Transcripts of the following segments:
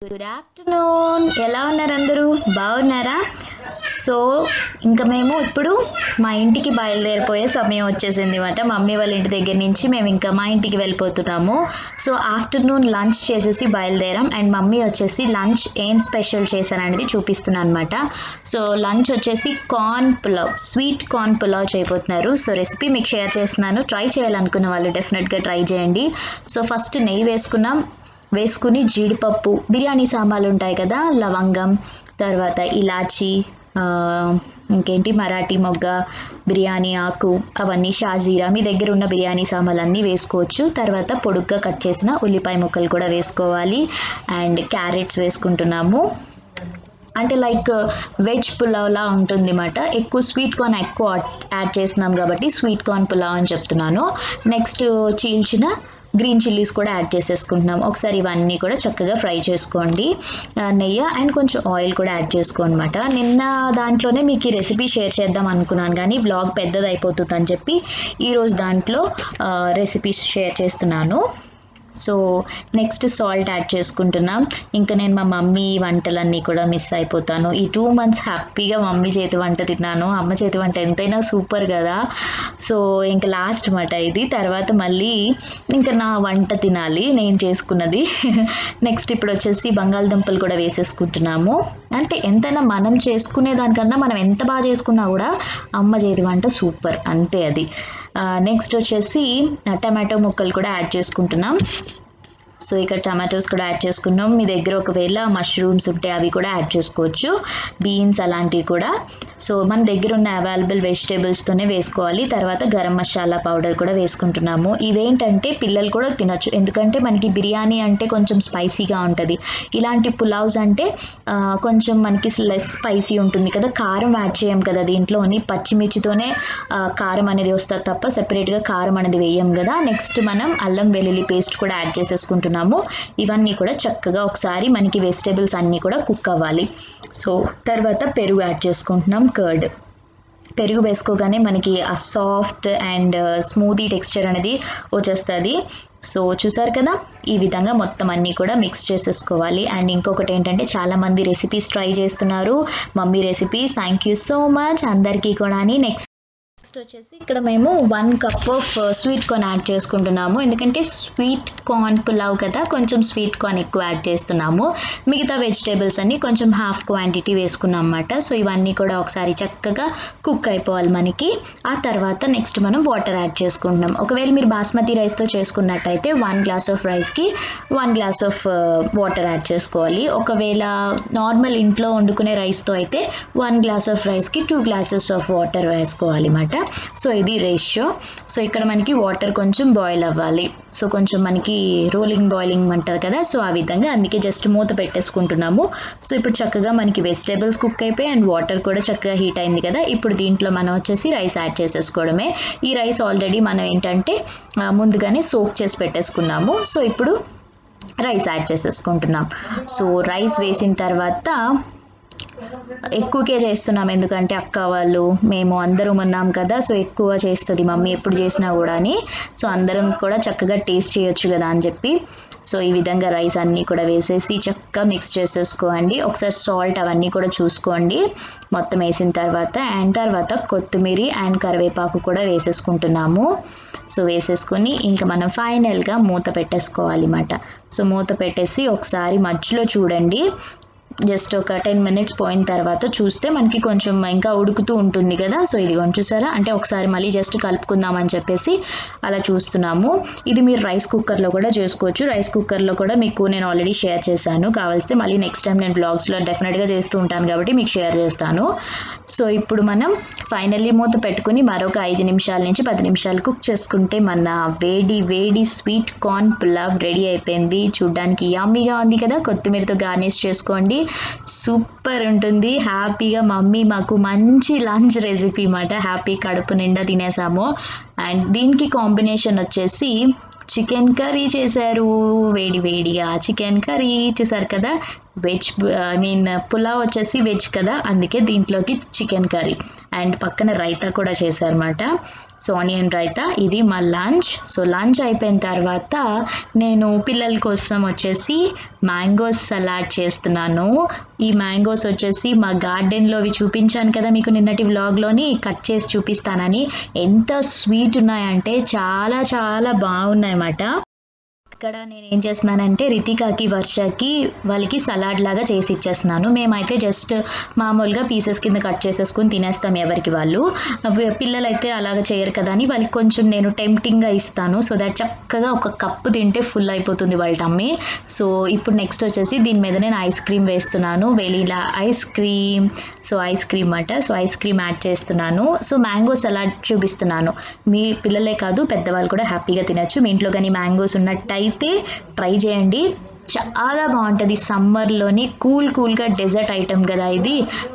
Good afternoon. ఎలా ఉన్నారు అందరూ? బాగున్నారా? సో ఇంకా మేము ఇప్పుడు మా ఇంటికి బయలుదేరిపోయే సమయం వచ్చేసింది అన్నమాట. మమ్మీ వాళ్ళ ఇంటి దగ్గర నుంచి మేము ఇంకా మా ఇంటికి వెళ్ళిపోతున్నాము. సో ఆఫ్టర్నూన్ లంచ్ చేసేసి బయలుదేరాం. అండ్ మమ్మీ వచ్చేసి లంచ్ ఏం స్పెషల్ చేశారనేది చూపిస్తున్నాను అనమాట. సో లంచ్ వచ్చేసి corn pulao, sweet corn pulao చేయబోతున్నారు. సో రెసిపీ మీకు షేర్ చేస్తున్నాను. ట్రై చేయాలనుకున్న వాళ్ళు డెఫినెట్గా ట్రై చేయండి. సో ఫస్ట్ నెయ్యి వేసుకుని జీడిపప్పు, బిర్యానీ సామాన్లు ఉంటాయి కదా, లవంగం, తర్వాత ఇలాచి, ఇంకేంటి మరాఠీ మొగ్గ, బిర్యానీ ఆకు, అవన్నీ షాజీరా, మీ దగ్గర ఉన్న బిర్యానీ సామాన్లు అన్నీ వేసుకోవచ్చు. తర్వాత పొడుగ్గా కట్ చేసిన ఉల్లిపాయ ముక్కలు కూడా వేసుకోవాలి. అండ్ క్యారెట్స్ వేసుకుంటున్నాము. అంటే లైక్ వెజ్ పులావ్లా ఉంటుంది అన్నమాట. ఎక్కువ స్వీట్ కార్న్ ఎక్కువ యాడ్ చేస్తున్నాం కాబట్టి స్వీట్ కార్న్ పులావ్ అని చెప్తున్నాను. నెక్స్ట్ చీల్చిన గ్రీన్ చిల్లీస్ కూడా యాడ్ చేసేసుకుంటున్నాం. ఒకసారి ఇవన్నీ కూడా చక్కగా ఫ్రై చేసుకోండి. నెయ్యి అండ్ కొంచెం ఆయిల్ కూడా యాడ్ చేసుకోనమాట. నిన్న దాంట్లోనే మీకు ఈ రెసిపీ షేర్ చేద్దాం అనుకున్నాను, కానీ బ్లాగ్ పెద్దది అయిపోతుంది అని చెప్పి ఈరోజు దాంట్లో రెసిపీస్ షేర్ చేస్తున్నాను. సో నెక్స్ట్ సాల్ట్ యాడ్ చేసుకుంటున్నాం. ఇంకా నేను మా మమ్మీ వంటలన్నీ కూడా మిస్ అయిపోతాను. ఈ 2 months హ్యాపీగా మమ్మీ చేతి వంట తిన్నాను. అమ్మ చేతి వంట ఎంతైనా సూపర్ కదా. సో ఇంకా లాస్ట్ మాట ఇది. తర్వాత మళ్ళీ ఇంకా నా వంట తినాలి, నేను చేసుకున్నది. నెక్స్ట్ ఇప్పుడు వచ్చేసి బంగాళదుంపలు కూడా వేసేసుకుంటున్నాము. అంటే ఎంతైనా మనం చేసుకునే దానికన్నా మనం ఎంత బాగా చేసుకున్నా కూడా అమ్మ చేతి వంట సూపర్, అంతే అది. నెక్స్ట్ వచ్చేసి టమాటో ముక్కలు కూడా యాడ్ చేసుకుంటున్నాం. సో ఇక్కడ టమాటోస్ కూడా యాడ్ చేసుకున్నాం. మీ దగ్గర ఒకవేళ మష్రూమ్స్ ఉంటే అవి కూడా యాడ్ చేసుకోవచ్చు, బీన్స్ అలాంటివి కూడా. సో మన దగ్గర ఉన్న అవైలబుల్ వెజిటేబుల్స్తోనే వేసుకోవాలి. తర్వాత గరం మసాలా పౌడర్ కూడా వేసుకుంటున్నాము. ఇదేంటంటే పిల్లలు కూడా తినొచ్చు, ఎందుకంటే మనకి బిర్యానీ అంటే కొంచెం స్పైసీగా ఉంటుంది. ఇలాంటి పులావ్స్ అంటే కొంచెం మనకి లెస్ స్పైసీ ఉంటుంది కదా, కారం యాడ్ చేయం కదా దీంట్లోని, పచ్చిమిర్చితోనే కారం అనేది వస్తుంది తప్ప సెపరేట్గా కారం అనేది వేయం కదా. నెక్స్ట్ మనం అల్లం వెల్లుల్లి పేస్ట్ కూడా యాడ్ చేసేసుకుంటున్నాము. ఇవన్నీ కూడా చక్కగా ఒకసారి మనకి వెజిటేబుల్స్ అన్నీ కూడా కుక్ అవ్వాలి. సో తర్వాత పెరుగు యాడ్ చేసుకుంటున్నాం. కర్డ్ పెరుగు వేసుకోగానే మనకి ఆ సాఫ్ట్ అండ్ స్మూతీ టెక్స్చర్ అనేది వచ్చేస్తుంది. సో చూసారు కదా, ఈ విధంగా మొత్తం అన్నీ కూడా మిక్స్ చేసేసుకోవాలి. అండ్ ఇంకొకటి ఏంటంటే చాలామంది రెసిపీస్ ట్రై చేస్తున్నారు, mummy recipes. Thank you so much అందరికీ కూడా. నెక్స్ట్ వచ్చేసి ఇక్కడ మేము 1 cup of sweet corn add చేసుకుంటున్నాము. ఎందుకంటే స్వీట్ కార్న్ పులావ్ కదా, కొంచెం స్వీట్ కార్న్ ఎక్కువ యాడ్ చేస్తున్నాము. మిగతా వెజిటేబుల్స్ అన్ని కొంచెం హాఫ్ క్వాంటిటీ వేసుకున్నాం అన్నమాట. సో ఇవన్నీ కూడా ఒకసారి చక్కగా కుక్ అయిపోవాలి మనకి. ఆ తర్వాత నెక్స్ట్ మనం వాటర్ యాడ్ చేసుకుంటున్నాం. ఒకవేళ మీరు బాస్మతి రైస్తో చేసుకున్నట్టయితే 1 glass ఆఫ్ రైస్కి 1 glass ఆఫ్ వాటర్ యాడ్ చేసుకోవాలి. ఒకవేళ నార్మల్ ఇంట్లో వండుకునే రైస్తో అయితే 1 glass ఆఫ్ రైస్కి 2 glasses ఆఫ్ వాటర్ వేసుకోవాలి అన్నమాట. సో ఇది రేషియో. సో ఇక్కడ మనకి వాటర్ కొంచెం బాయిల్ అవ్వాలి. సో కొంచెం మనకి బాయిలింగ్ అంటారు కదా, సో ఆ విధంగా, అందుకే జస్ట్ మూత పెట్టేసుకుంటున్నాము. సో ఇప్పుడు చక్కగా మనకి వెజిటేబుల్స్ కుక్ అయిపోయి అండ్ వాటర్ కూడా చక్కగా హీట్ అయింది కదా. ఇప్పుడు దీంట్లో మనం వచ్చేసి రైస్ యాడ్ చేసేసుకోవడమే. ఈ రైస్ ఆల్రెడీ మనం ఏంటంటే ముందుగానే సోక్ చేసి పెట్టేసుకున్నాము. సో ఇప్పుడు రైస్ యాడ్ చేసేసుకుంటున్నాం. సో రైస్ వేసిన తర్వాత ఎక్కువకే చేస్తున్నాం, ఎందుకంటే అక్క వాళ్ళు మేము అందరం ఉన్నాం కదా. సో ఎక్కువ చేస్తుంది మమ్మీ ఎప్పుడు చేసినా కూడా అని. సో అందరం కూడా చక్కగా టేస్ట్ చేయొచ్చు కదా అని చెప్పి. సో ఈ విధంగా రైస్ అన్నీ కూడా వేసేసి చక్కగా మిక్స్ చేసేసుకోండి. ఒకసారి సాల్ట్ అవన్నీ కూడా చూసుకోండి మొత్తం వేసిన తర్వాత. అండ్ తర్వాత కొత్తిమీర అండ్ కరివేపాకు కూడా వేసేసుకుంటున్నాము. సో వేసేసుకొని ఇంకా మనం ఫైనల్గా మూత పెట్టేసుకోవాలి అన్నమాట. సో మూత పెట్టేసి ఒకసారి మధ్యలో చూడండి, జస్ట్ ఒక 10 minutes పోయిన తర్వాత చూస్తే మనకి కొంచెం ఇంకా ఉడుకుతూ ఉంటుంది కదా. సో ఇది చూసారా, అంటే ఒకసారి మళ్ళీ జస్ట్ కలుపుకుందామని చెప్పేసి అలా చూస్తున్నాము. ఇది మీరు రైస్ కుక్కర్లో కూడా చేసుకోవచ్చు. రైస్ కుక్కర్లో కూడా మీకు నేను ఆల్రెడీ షేర్ చేశాను, కావాల్స్తే మళ్ళీ నెక్స్ట్ టైం నేను బ్లాగ్స్లో డెఫినెట్గా చేస్తూ ఉంటాను కాబట్టి మీకు షేర్ చేస్తాను. సో ఇప్పుడు మనం ఫైనల్లీ మూత పెట్టుకుని మరొక 5 నిమిషాల నుంచి 10 నిమిషాలు కుక్ చేసుకుంటే మన వేడి స్వీట్ కార్న్ పులావ్ రెడీ అయిపోయింది. చూడ్డానికి యమ్మీగా ఉంది కదా. కొత్తిమీరతో గార్నిష్ చేసుకోండి, సూపర్ ఉంటుంది. హ్యాపీగా మమ్మీ మాకు మంచి లంచ్ రెసిపీ అన్నమాట. హ్యాపీ కడుపు నిండా తినేసాము. అండ్ దీనికి కాంబినేషన్ వచ్చేసి చికెన్ కర్రీ చేశారు, వేడిగా చికెన్ కర్రీ చూసారు కదా. వెజ్ పులావ్ వచ్చేసి వెజ్ కదా, అందుకే దీంట్లోకి చికెన్ కర్రీ. అండ్ పక్కన రైతా కూడా చేశారన్నమాట. So onion raita. ఇది మా లంచ్. సో లంచ్ అయిపోయిన తర్వాత నేను పిల్లల కోసం వచ్చేసి మ్యాంగోస్ సలాడ్ చేస్తున్నాను. ఈ మ్యాంగోస్ వచ్చేసి మా గార్డెన్లోవి చూపించాను కదా మీకు నిన్నటి వ్లాగ్లోని, కట్ చేసి చూపిస్తానని. ఎంత స్వీట్ ఉన్నాయంటే చాలా చాలా బాగున్నాయి అన్నమాట. ఇక్కడ నేను ఏం చేస్తున్నానంటే రితికాకి వర్షకి వాళ్ళకి సలాడ్ లాగా చేసి ఇచ్చేస్తున్నాను. మేమైతే జస్ట్ మామూలుగా పీసెస్ కింద కట్ చేసేసుకుని తినేస్తాం ఎవరికి వాళ్ళు. పిల్లలైతే అలాగ చేయరు కదా అని వాళ్ళకి కొంచెం నేను టెంప్టింగ్గా ఇస్తాను. సో దట్ చక్కగా ఒక కప్పు తింటే ఫుల్ అయిపోతుంది వాళ్ళ టమ్మీ. సో ఇప్పుడు నెక్స్ట్ వచ్చేసి దీని మీద నేను ఐస్ క్రీమ్ వేస్తున్నాను, vanilla ice cream. So ice cream అట. సో ఐస్ క్రీమ్ యాడ్ చేస్తున్నాను. సో మ్యాంగో సలాడ్ చూపిస్తున్నాను. మీ పిల్లలే కాదు పెద్దవాళ్ళు కూడా హ్యాపీగా తినచ్చు. మీ ఇంట్లో కానీ మ్యాంగోస్ ఉన్నట్టయితే ట్రై చేయండి, చాలా బాగుంటుంది. సమ్మర్లోని కూల్గా డెజర్ట్ ఐటమ్ కదా ఇది.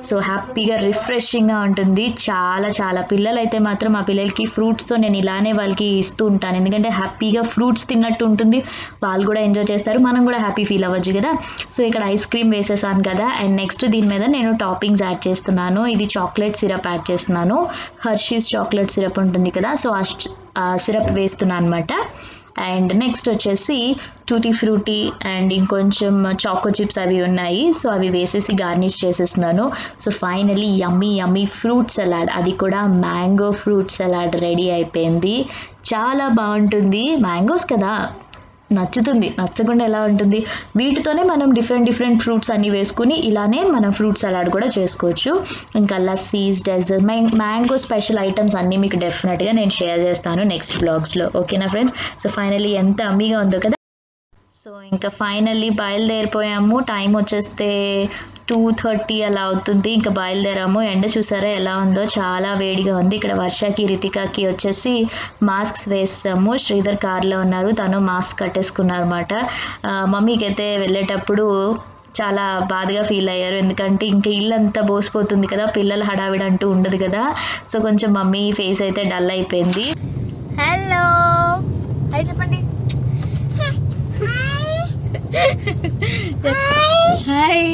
సో హ్యాపీగా రిఫ్రెషింగ్గా ఉంటుంది. చాలా చాలా పిల్లలైతే మాత్రం మా పిల్లలకి ఫ్రూట్స్తో నేను ఇలానే వాళ్ళకి ఇస్తూ ఉంటాను. ఎందుకంటే హ్యాపీగా ఫ్రూట్స్ తిన్నట్టు ఉంటుంది, వాళ్ళు కూడా ఎంజాయ్ చేస్తారు, మనం కూడా హ్యాపీ ఫీల్ అవ్వచ్చు కదా. సో ఇక్కడ ఐస్ క్రీమ్ వేసేసాను కదా. అండ్ నెక్స్ట్ దీని మీద నేను టాపింగ్స్ యాడ్ చేస్తున్నాను. ఇది చాక్లెట్ సిరప్ యాడ్ చేస్తున్నాను. హర్షీస్ చాక్లెట్ సిరప్ ఉంటుంది కదా, సో ఆ సిరప్ వేస్తున్నాను అనమాట. అండ్ నెక్స్ట్ వచ్చేసి టూటీ ఫ్రూటీ అండ్ ఇంకొంచెం చాకో చిప్స్ అవి ఉన్నాయి. సో అవి వేసేసి గార్నిష్ చేసేస్తున్నాను. సో ఫైనలీ యమ్మీ ఫ్రూట్ సలాడ్, అది కూడా మ్యాంగో ఫ్రూట్ సలాడ్ రెడీ అయిపోయింది. చాలా బాగుంటుంది. మ్యాంగోస్ కదా, నచ్చుతుంది, నచ్చకుండా ఎలా ఉంటుంది. వీటితోనే మనం డిఫరెంట్ ఫ్రూట్స్ అన్నీ వేసుకుని ఇలానే మనం ఫ్రూట్ సలాడ్ కూడా చేసుకోవచ్చు. ఇంకా lassis, dessert, mango special items అన్నీ మీకు డెఫినెట్గా నేను షేర్ చేస్తాను నెక్స్ట్ బ్లాగ్స్లో. ఓకేనా ఫ్రెండ్స్? సో ఫైనలీ ఎంత అమ్మీగా ఉందో కదా. సో ఇంకా ఫైనల్లీ బయలుదేరిపోయాము. టైం వచ్చేస్తే 2:30 అలా అవుతుంది. ఇంకా బయలుదేరాము. ఎండ చూసారా ఎలా ఉందో, చాలా వేడిగా ఉంది. ఇక్కడ వర్షకి రితికాకి వచ్చేసి మాస్క్స్ వేసాము. శ్రీధర్ కార్లో ఉన్నారు, తను మాస్క్ కట్టేసుకున్నారు అనమాట. మమ్మీకి అయితే వెళ్ళేటప్పుడు చాలా బాధగా ఫీల్ అయ్యారు. ఎందుకంటే ఇంకా ఇల్లంతా బోసిపోతుంది కదా, పిల్లల హడావిడి అంటూ ఉండదు కదా. సో కొంచెం మమ్మీ ఫేస్ అయితే డల్ అయిపోయింది. హలో హాయ్ చెప్పండి. Hi.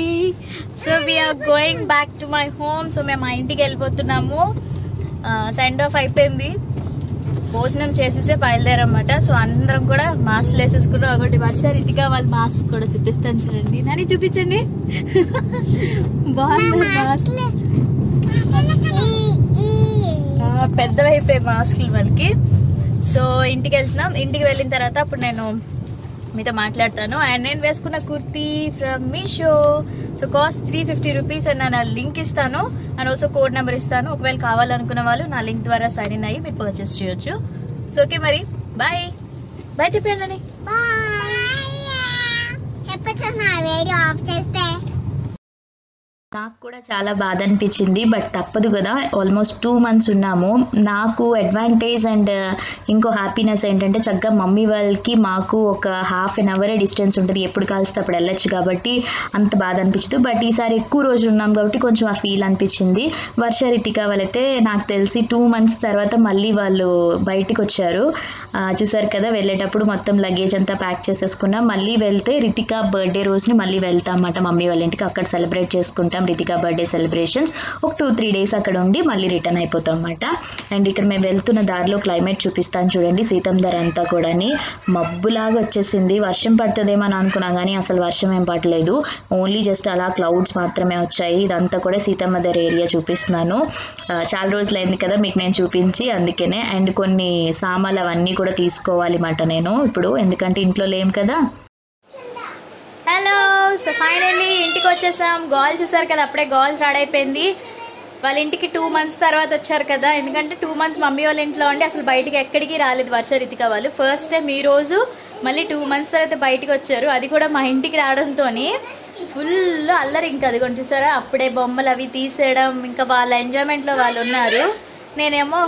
So we are going back to my home. So మేము మా ఇంటికి వెళ్ళిపోతున్నాము. సెండ్ ఆఫ్ అయిపోయింది, భోజనం చేసేసే బయలుదేరమాట. సో అందరం కూడా మాస్క్లు వేసేసుకున్నాం. ఒకటి వర్ష రితికా వాళ్ళ మాస్క్ కూడా చూపిస్తాను చూడండి. నాని చూపించండి, బాగుంది మాస్క్. పెద్దవైపోయాయి మాస్క్లు మనకి. సో ఇంటికి వెళ్తున్నాం. ఇంటికి వెళ్ళిన తర్వాత అప్పుడు నేను మీతో మాట్లాడతాను. అండ్ నేను వేసుకున్న kurti from Meesho. So cost 350 rupees. And నేను లింక్ ఇస్తాను అండ్ ఆల్సో కోడ్ నెంబర్ ఇస్తాను. ఒకవేళ కావాలనుకున్న వాళ్ళు నా లింక్ ద్వారా సైన్ ఇన్ అయ్యి మీరు పర్చేస్ చేయొచ్చు. సో ఓకే మరి బాయ్ బాయ్ చెప్పండి అని. నాకు కూడా చాలా బాధ అనిపించింది, బట్ తప్పదు కదా, ఆల్మోస్ట్ 2 months ఉన్నాము. నాకు అడ్వాంటేజ్ అండ్ ఇంకో హ్యాపీనెస్ ఏంటంటే చక్కగా మమ్మీ వాళ్ళకి మాకు ఒక ½ an hour డిస్టెన్స్ ఉంటుంది. ఎప్పుడు కలిస్తే అప్పుడు వెళ్ళొచ్చు కాబట్టి అంత బాధ అనిపించదు. బట్ ఈసారి ఎక్కువ రోజులు ఉన్నాం కాబట్టి కొంచెం ఆ ఫీల్ అనిపించింది. వర్ష రితిక వాళ్ళైతే నాకు తెలిసి 2 months తర్వాత మళ్ళీ వాళ్ళు బయటికి వచ్చారు. చూసారు కదా, వెళ్ళేటప్పుడు మొత్తం లగేజ్ అంతా ప్యాక్ చేసేసుకున్నాం. మళ్ళీ వెళ్తే రితిక బర్త్డే రోజుని మళ్ళీ వెళ్తాం అన్నమాట మమ్మీ వాళ్ళ ఇంటికి. అక్కడ సెలబ్రేట్ చేసుకుంటాం రితికా బర్త్డే సెలబ్రేషన్స్. ఒక 2-3 days అక్కడ ఉండి మళ్ళీ రిటర్న్ అయిపోతాం అన్నమాట. అండ్ ఇక్కడ మేము వెళ్తున్న దారిలో క్లైమేట్ చూపిస్తాను చూడండి. సీతంధర అంతా కూడా మబ్బులాగా వచ్చేసింది. వర్షం పడుతుందేమో అని అనుకున్నాం కానీ అసలు వర్షం ఏం పడలేదు. ఓన్లీ జస్ట్ అలా క్లౌడ్స్ మాత్రమే వచ్చాయి. ఇదంతా కూడా సీతమ్మధర ఏరియా చూపిస్తున్నాను. చాలా రోజులైంది కదా మీకు నేను చూపించి, అందుకనే. అండ్ కొన్ని సామాన్లు అవన్నీ కూడా తీసుకోవాలి అన్నమాట నేను ఇప్పుడు, ఎందుకంటే ఇంట్లో లేం కదా. హలో. సో ఫైనల్లీ ఇంటికి వచ్చేసాం. గోల్ చూసారు కదా, అప్పుడే గోల్ స్టార్ట్ అయిపోయింది. వాళ్ళ ఇంటికి 2 months తర్వాత వచ్చారు కదా, ఎందుకంటే 2 months మమ్మీ వాళ్ళ ఇంట్లో ఉండి అసలు బయటికి ఎక్కడికి రాలేదు వర్ష రితిక వాళ్ళు. ఫస్ట్ టైం ఈ రోజు మళ్ళీ 2 months తర్వాత బయటికి వచ్చారు. అది కూడా మా ఇంటికి రావడంతో ఫుల్ అల్లరి. ఇంకా అది కొంచెం చూసారా, అప్పుడే బొమ్మలు అవి తీసేయడం, ఇంకా వాళ్ళ ఎంజాయ్మెంట్లో వాళ్ళు ఉన్నారు. నేనేమో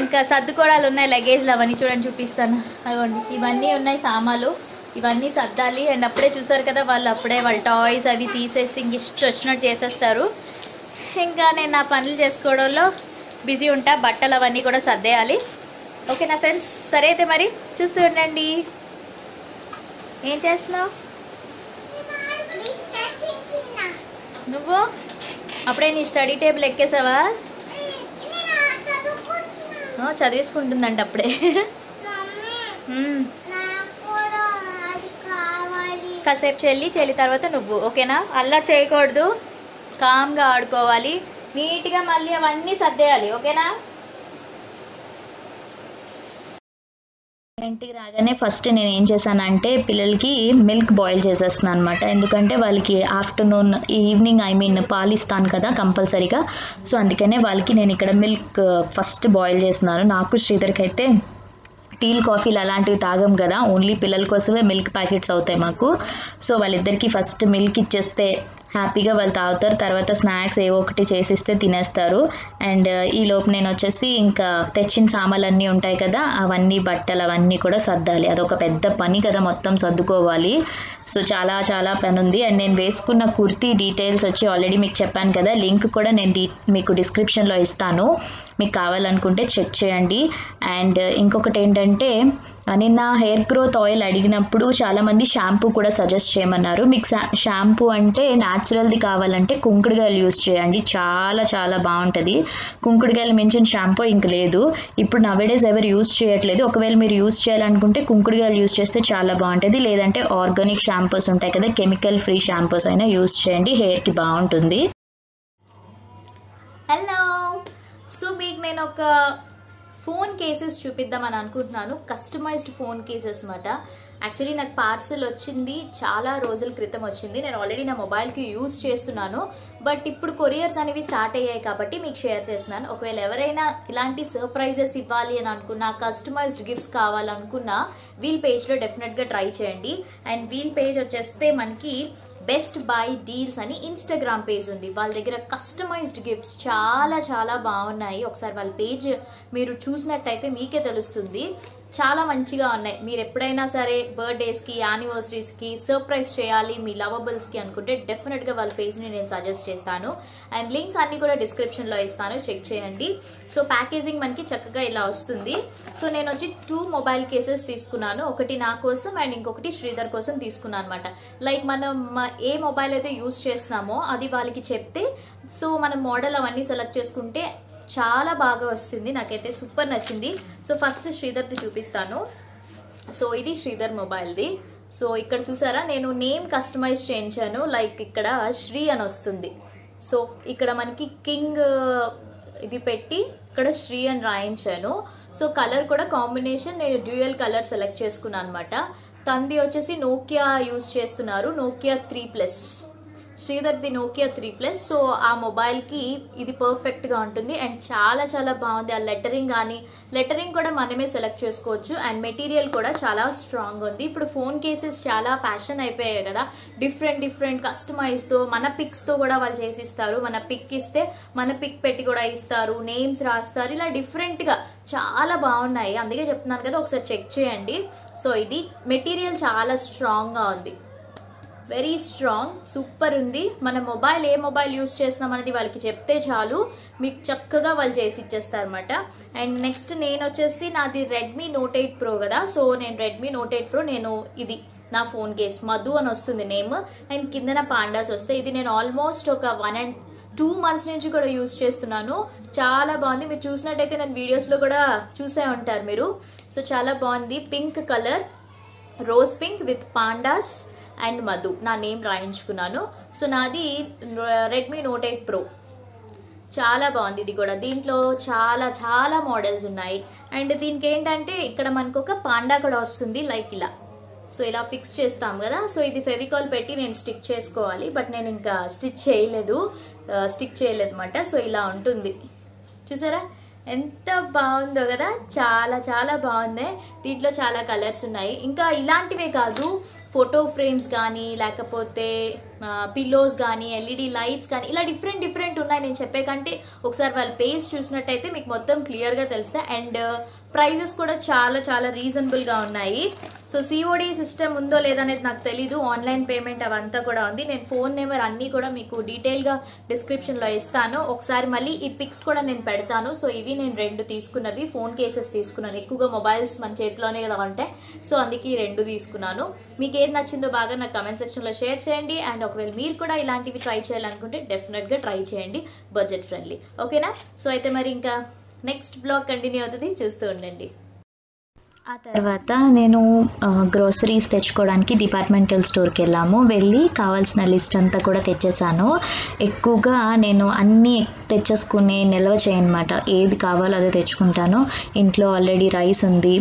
ఇంకా సర్దుకోవడాలు ఉన్నాయి, లగేజ్లు అవన్నీ చూడండి చూపిస్తాను. అదిగోండి ఇవన్నీ ఉన్నాయి సామాన్లు, ఇవన్నీ సర్దాలి. అండ్ అప్పుడే చూసారు కదా వాళ్ళు అప్పుడే వాళ్ళ టాయ్స్ అవి తీసేసి ఇంక ఇష్టం వచ్చినట్టు చేసేస్తారు. ఇంకా నేను నా పనులు చేసుకోవడంలో బిజీ ఉంటా, బట్టలు అవన్నీ కూడా సర్దేయాలి. ఓకేనా ఫ్రెండ్స్? సరే అయితే మరి చూస్తూ ఉండండి. ఏం చేస్తున్నావు నువ్వు? అప్పుడే నీ స్టడీ టేబుల్ ఎక్కేసావా? చదివేసుకుంటుందంట అప్పుడే. కాసేపు చెల్లి తర్వాత నువ్వు, ఓకేనా? అలా చేయకూడదు, కామ్గా ఆడుకోవాలి, నీట్గా మళ్ళీ అవన్నీ సర్దేయాలి, ఓకేనా? ఇంటికి రాగానే ఫస్ట్ నేను ఏం చేశానంటే పిల్లలకి మిల్క్ బాయిల్ చేసేస్తున్నాను అనమాట. ఎందుకంటే వాళ్ళకి ఆఫ్టర్నూన్ ఈవినింగ్ పాలు ఇస్తాను కదా కంపల్సరీగా. సో అందుకనే వాళ్ళకి నేను ఇక్కడ మిల్క్ ఫస్ట్ బాయిల్ చేస్తున్నాను. నాకు శ్రీధర్కి అయితే టీలు కాఫీలు అలాంటివి తాగం కదా, ఓన్లీ పిల్లల కోసమే మిల్క్ ప్యాకెట్స్ అవుతాయి మాకు. సో వాళ్ళిద్దరికి ఫస్ట్ మిల్క్ ఇచ్చేస్తే హ్యాపీగా వాళ్ళు తాగుతారు. తర్వాత స్నాక్స్ ఏవో ఒకటి చేసిస్తే తినేస్తారు. అండ్ ఈలోపు నేను వచ్చేసి ఇంకా తెచ్చిన సామాన్లన్నీ ఉంటాయి కదా, అవన్నీ బట్టలు అవన్నీ కూడా సర్దాలి. అదొక పెద్ద పని కదా, మొత్తం సర్దుకోవాలి. సో చాలా చాలా పని ఉంది. అండ్ నేను వేసుకున్న కుర్తీ డీటెయిల్స్ వచ్చి ఆల్రెడీ మీకు చెప్పాను కదా, లింక్ కూడా నేను మీకు డిస్క్రిప్షన్లో ఇస్తాను, మీకు కావాలనుకుంటే చెక్ చేయండి. అండ్ ఇంకొకటి ఏంటంటే నిన్న హెయిర్ గ్రోత్ ఆయిల్ అడిగినప్పుడు చాలామంది షాంపూ కూడా సజెస్ట్ చేయమన్నారు. మీకు షాంపూ అంటే న్యాచురల్ది కావాలంటే కుంకుడుకాయలు యూస్ చేయండి, చాలా చాలా బాగుంటుంది. కుంకుడుకాయలు మించిన షాంపూ ఇంక లేదు. ఇప్పుడు నవేడేస్ ఎవరు యూస్ చేయట్లేదు. ఒకవేళ మీరు యూస్ చేయాలనుకుంటే కుంకుడుకాయలు యూస్ చేస్తే చాలా బాగుంటుంది. లేదంటే ఆర్గానిక్ షాంపూస్ ఉంటాయి కదా, కెమికల్ ఫ్రీ షాంపూస్ అయినా యూస్ చేయండి, హెయిర్కి బాగుంటుంది. హలో, సో మీకు నేను ఒక ఫోన్ కేసెస్ చూపిద్దామని అనుకుంటున్నాను. కస్టమైజ్డ్ ఫోన్ కేసెస్ అన్నమాట. యాక్చువల్లీ నాకు పార్సల్ వచ్చింది చాలా రోజుల క్రితం వచ్చింది. నేను ఆల్రెడీ నా మొబైల్కి యూజ్ చేస్తున్నాను, బట్ ఇప్పుడు కొరియర్స్ అనేవి స్టార్ట్ అయ్యాయి కాబట్టి మీకు షేర్ చేస్తున్నాను. ఒకవేళ ఎవరైనా ఇలాంటి సర్ప్రైజెస్ ఇవ్వాలి అని అనుకున్నా, కస్టమైజ్డ్ గిఫ్ట్స్ కావాలనుకున్నా వీల్ పేజ్లో డెఫినెట్గా ట్రై చేయండి. అండ్ వీల్ పేజ్ వచ్చేస్తే మనకి బెస్ట్ బై డీల్స్ అని ఇన్స్టాగ్రామ్ పేజ్ ఉంది. వాళ్ళ దగ్గర కస్టమైజ్డ్ గిఫ్ట్స్ చాలా చాలా బాగున్నాయి. ఒకసారి వాళ్ళ పేజ్ మీరు చూసినట్టయితే మీకే తెలుస్తుంది, చాలా మంచిగా ఉన్నాయి. మీరు ఎప్పుడైనా సరే బర్త్డేస్కి, యానివర్సరీస్కి సర్ప్రైజ్ చేయాలి మీ లవబుల్స్కి అనుకుంటే డెఫినెట్గా వాళ్ళ పేజ్ని నేను సజెస్ట్ చేస్తాను. అండ్ లింక్స్ అన్నీ కూడా డిస్క్రిప్షన్లో ఇస్తాను, చెక్ చేయండి. సో ప్యాకేజింగ్ మనకి చక్కగా ఇలా వస్తుంది. సో నేను వచ్చి 2 మొబైల్ కేసెస్ తీసుకున్నాను. ఒకటి నా కోసం అండ్ ఇంకొకటి శ్రీధర్ కోసం తీసుకున్నాను అనమాట. లైక్ మనం ఏ మొబైల్ అయితే యూస్ చేస్తున్నామో అది వాళ్ళకి చెప్తే, సో మనం మోడల్ అవన్నీ సెలెక్ట్ చేసుకుంటే చాలా బాగా వస్తుంది. నాకైతే సూపర్ నచ్చింది. సో ఫస్ట్ శ్రీధర్ది చూపిస్తాను. సో ఇది శ్రీధర్ మొబైల్ది. సో ఇక్కడ చూసారా, నేను నేమ్ కస్టమైజ్ చేయించాను. లైక్ ఇక్కడ శ్రీ అని వస్తుంది. సో ఇక్కడ మనకి కింగ్ ఇది పెట్టి ఇక్కడ శ్రీ అని రాయించాను. సో కలర్ కూడా కాంబినేషన్ నేను డ్యూయల్ కలర్ సెలెక్ట్ చేసుకున్నాను అనమాట. తంది వచ్చేసి నోకియా యూస్ చేస్తున్నారు, నోకియా 3+. శ్రీధర్ది నోకియా 3+. సో ఆ మొబైల్కి ఇది పర్ఫెక్ట్గా ఉంటుంది అండ్ చాలా చాలా బాగుంది. ఆ లెటరింగ్ కూడా మనమే సెలెక్ట్ చేసుకోవచ్చు. అండ్ మెటీరియల్ కూడా చాలా స్ట్రాంగ్ ఉంది. ఇప్పుడు ఫోన్ కేసెస్ చాలా ఫ్యాషన్ అయిపోయాయి కదా, డిఫరెంట్ కస్టమైజ్తో మన పిక్స్తో కూడా వాళ్ళు చేసిస్తారు. మన పిక్ ఇస్తే మన పిక్ పెట్టి కూడా ఇస్తారు, నేమ్స్ రాస్తారు, ఇలా డిఫరెంట్గా చాలా బాగున్నాయి. అందుకే చెప్తున్నాను కదా, ఒకసారి చెక్ చేయండి. సో ఇది మెటీరియల్ చాలా స్ట్రాంగ్గా ఉంది, వెరీ స్ట్రాంగ్, సూపర్ ఉంది. మన మొబైల్ ఏ మొబైల్ యూస్ చేస్తున్నాం అనేది వాళ్ళకి చెప్తే చాలు, మీకు చక్కగా వాళ్ళు చేసి ఇచ్చేస్తారు అనమాట. అండ్ నెక్స్ట్ నేను వచ్చేసి నాది రెడ్మీ నోట్ 8 Pro కదా. సో నేను రెడ్మీ నోట్ 8 Pro నేను ఇది నా ఫోన్ కేస్ మధు అని వస్తుంది నేమ్, అండ్ కిందన పాండాస్ వస్తాయి. ఇది నేను ఆల్మోస్ట్ ఒక 1 and 2 months నుంచి కూడా యూస్ చేస్తున్నాను. చాలా బాగుంది. మీరు చూసినట్టయితే నేను వీడియోస్లో కూడా చూసే ఉంటారు మీరు. సో చాలా బాగుంది. Pink colour, rose pink with pandas and Madhu నా నేమ్ రాయించుకున్నాను. సో నాది రెడ్మీ నోట్ 8 Pro. చాలా బాగుంది ఇది కూడా. దీంట్లో చాలా చాలా మోడల్స్ ఉన్నాయి. అండ్ దీనికి ఏంటంటే ఇక్కడ మనకు ఒక పాండా కూడా వస్తుంది, లైక్ ఇలా. సో ఇలా ఫిక్స్ చేస్తాం కదా. సో ఇది ఫెవికాల్ పెట్టి నేను స్టిక్ చేసుకోవాలి, బట్ నేను ఇంకా స్టిక్ చేయలేదు అనమాట. సో ఇలా ఉంటుంది, చూసారా ఎంత బాగుందో కదా, చాలా చాలా బాగుంది. దీంట్లో చాలా కలర్స్ ఉన్నాయి. ఇంకా ఇలాంటివే కాదు, ఫోటో ఫ్రేమ్స్ కానీ లేకపోతే పిల్లోస్ కానీ ఎల్ఈడి లైట్స్ కానీ ఇలా డిఫరెంట్ ఉన్నాయి. నేను చెప్పే కంటే ఒకసారి వాళ్ళ పేజ్ చూసినట్టయితే మీకు మొత్తం క్లియర్గా తెలుస్తాయి. అండ్ ప్రైజెస్ కూడా చాలా చాలా రీజనబుల్గా ఉన్నాయి. సో సిఓడి సిస్టమ్ ఉందో లేదనేది నాకు తెలీదు, ఆన్లైన్ పేమెంట్ అవంతా కూడా ఉంది. నేను ఫోన్ నెంబర్ అన్నీ కూడా మీకు డీటెయిల్గా డిస్క్రిప్షన్లో ఇస్తాను. ఒకసారి మళ్ళీ ఈ పిక్స్ కూడా నేను పెడతాను. సో ఇవి నేను 2 తీసుకున్నవి, ఫోన్ కేసెస్ తీసుకున్నాను. ఎక్కువగా మొబైల్స్ మన చేతిలోనే కదా ఉంటాయి, సో అందుకే 2 తీసుకున్నాను. మీకు ఏది నచ్చిందో బాగా నాకు కమెంట్ సెక్షన్లో షేర్ చేయండి. అండ్ ఒకవేళ మీరు కూడా ఇలాంటివి ట్రై చేయాలనుకుంటే డెఫినెట్గా ట్రై చేయండి, బడ్జెట్ ఫ్రెండ్లీ, ఓకేనా? సో అయితే మరి ఇంకా నెక్స్ట్ బ్లాగ్ కంటిన్యూ అవుతుంది, చూస్తూ ఉండండి. ఆ తర్వాత నేను గ్రోసరీస్ తెచ్చుకోవడానికి డిపార్ట్మెంటల్ స్టోర్కి వెళ్ళి కావాల్సిన లిస్ట్ అంతా కూడా తెచ్చేసాను. ఎక్కువగా నేను అన్నీ తెచ్చేసుకుని నిల్వ చేయనమాట, ఏది కావాలో అదే తెచ్చుకుంటాను. ఇంట్లో ఆల్రెడీ రైస్ ఉంది,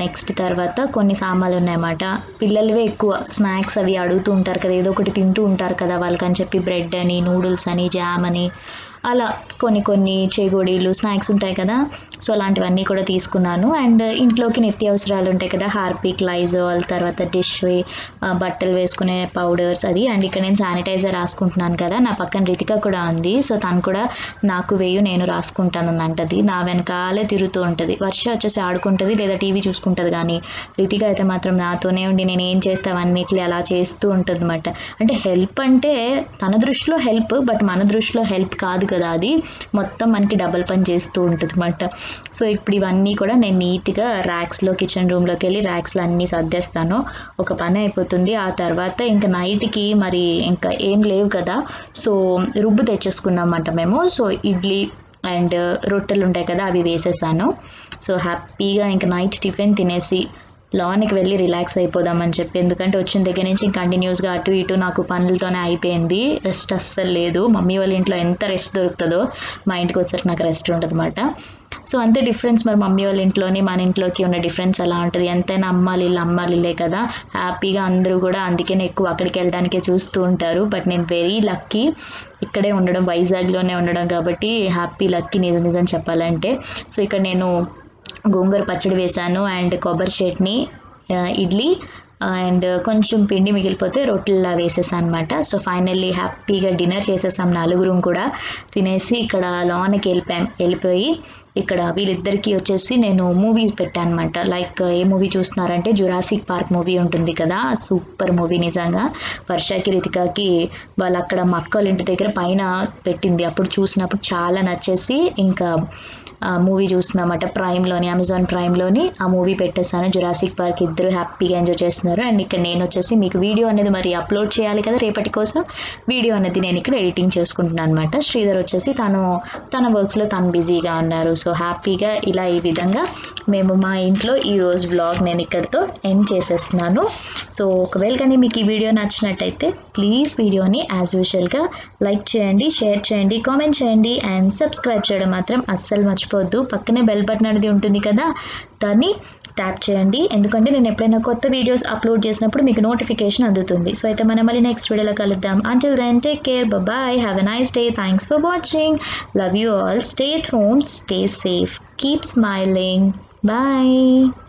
నెక్స్ట్ తర్వాత కొన్ని సామాన్లు ఉన్నాయన్నమాట. పిల్లలవే ఎక్కువ స్నాక్స్ అవి అడుగుతూ ఉంటారు కదా, ఏదో ఒకటి తింటూ ఉంటారు కదా వాళ్ళకని చెప్పి బ్రెడ్ అని, నూడిల్స్ అని, జామ్ అని, అలా కొన్ని చేగోడీలు స్నాక్స్ ఉంటాయి కదా, సో అలాంటివన్నీ కూడా తీసుకున్నాను. అండ్ ఇంట్లోకి నిత్యావసరాలు ఉంటాయి కదా, హార్పిక్, లైజాల్, తర్వాత డిష్వి, బట్టలు వేసుకునే పౌడర్స్ అది. అండ్ ఇక్కడ నేను శానిటైజర్ రాసుకుంటున్నాను కదా, నా పక్కన రితిక కూడా ఉంది. సో తను కూడా నాకు వేయు నేను రాసుకుంటాను అంటది, నా వెనకాలే తిరుగుతూ ఉంటుంది. వర్ష వచ్చేసి ఆడుకుంటుంది లేదా టీవీ చూసుకుంటుంది, కానీ రితిక అయితే మాత్రం నాతోనే ఉండి నేను ఏం చేస్తావన్నిట్లు అలా చేస్తూ ఉంటుంది అనమాట. అంటే హెల్ప్ అంటే తన దృష్టిలో హెల్ప్, బట్ మన దృష్టిలో హెల్ప్ కాదు కదా, అది మొత్తం మనకి డబల్ పని చేస్తూ ఉంటుంది అనమాట. సో ఇప్పుడు ఇవన్నీ కూడా నేను నీట్గా ర్యాక్స్లో, కిచెన్ రూమ్లోకి వెళ్ళి ర్యాక్స్లో అన్నీ సర్దేస్తాను. ఒక పని అయిపోతుంది. ఆ తర్వాత ఇంకా నైట్కి మరి ఇంకా ఏం లేవు కదా, సో రుబ్బు తెచ్చేసుకున్నామన్నమాట మేము. సో ఇడ్లీ అండ్ రొట్టెలు ఉంటాయి కదా, అవి వేసేసాను. సో హ్యాపీగా ఇంకా నైట్ టిఫిన్ తినేసి లాన్కి వెళ్ళి రిలాక్స్ అయిపోదామని చెప్పి, ఎందుకంటే వచ్చిన దగ్గర నుంచి కంటిన్యూస్గా అటు ఇటు నాకు పనులతోనే అయిపోయింది, రెస్ట్ అస్సలు లేదు. మమ్మీ వాళ్ళ ఇంట్లో ఎంత రెస్ట్ దొరుకుతుందో మా ఇంటికి వచ్చేసరికి నాకు రెస్ట్ ఉంటుంది అనమాట. సో అంతే డిఫరెన్స్, మరి మమ్మీ వాళ్ళ ఇంట్లోని మన ఇంట్లోకి ఉన్న డిఫరెన్స్ అలా ఉంటుంది. ఎంతైనా అమ్మాలిల్లే కదా, హ్యాపీగా అందరూ కూడా అందుకనే ఎక్కువ అక్కడికి వెళ్ళడానికే చూస్తూ ఉంటారు. బట్ నేను వెరీ లక్కీ ఇక్కడే ఉండడం, వైజాగ్లోనే ఉండడం కాబట్టి హ్యాపీ లక్కీ నిజం చెప్పాలంటే. సో ఇక్కడ నేను గోంగూర పచ్చడి వేశాను అండ్ కొబ్బరి చట్నీ, ఇడ్లీ అండ్ కొంచెం పిండి మిగిలిపోతే రొట్టెల్లా వేసేసాను అనమాట. సో ఫైనల్లీ హ్యాపీగా డిన్నర్ చేసేసాం, నలుగురం కూడా తినేసి ఇక్కడ లాన్కి వెళ్ళిపోయి ఇక్కడ వీళ్ళిద్దరికీ వచ్చేసి నేను మూవీస్ పెట్టాను అనమాట. లైక్ ఏ మూవీ చూస్తున్నారంటే జురాసిక్ పార్క్ మూవీ ఉంటుంది కదా, సూపర్ మూవీ నిజంగా. వర్షకి, రితికాకి వాళ్ళు అక్కడ మా అక్క వాళ్ళ ఇంటి దగ్గర పైన పెట్టింది, అప్పుడు చూసినప్పుడు చాలా నచ్చేసి ఇంకా మూవీ చూస్తున్నామట ప్రైమ్లోని, అమెజాన్ ప్రైమ్లోని ఆ మూవీ పెట్టేశాను, జురాసిక్ పార్క్. ఇద్దరు హ్యాపీగా ఎంజాయ్ చేస్తున్నారు. అండ్ ఇక్కడ నేను వచ్చేసి మీకు వీడియో అనేది మరి అప్లోడ్ చేయాలి కదా రేపటి కోసం, వీడియో అనేది నేను ఇక్కడ ఎడిటింగ్ చేసుకుంటున్నాను అనమాట. శ్రీధర్ వచ్చేసి తన వర్క్స్లో తను బిజీగా ఉన్నారు. సో హ్యాపీగా ఇలా ఈ విధంగా మేము మా ఇంట్లో ఈరోజు వ్లాగ్ నేను ఇక్కడితో ఎండ్ చేసేస్తున్నాను. సో ఒకవేళ కానీ మీకు ఈ వీడియో నచ్చినట్టయితే ప్లీజ్ వీడియోని యాజ్ యూజువల్గా లైక్ చేయండి, షేర్ చేయండి, కామెంట్ చేయండి అండ్ సబ్స్క్రైబ్ చేయడం మాత్రం అస్సలు మర్చిపోవద్దు. పక్కనే బెల్ బటన్ అనేది ఉంటుంది కదా, దాన్ని ట్యాప్ చేయండి, ఎందుకంటే నేను ఎప్పుడైనా కొత్త వీడియోస్ అప్లోడ్ చేసినప్పుడు మీకు నోటిఫికేషన్ అందుతుంది. సో అయితే మనం మళ్ళీ నెక్స్ట్ వీడియోలో కలుద్దాం. Until then take care, bye, have a nice day, thanks for watching, love you all, stay at home, stay safe, keep smiling, bye.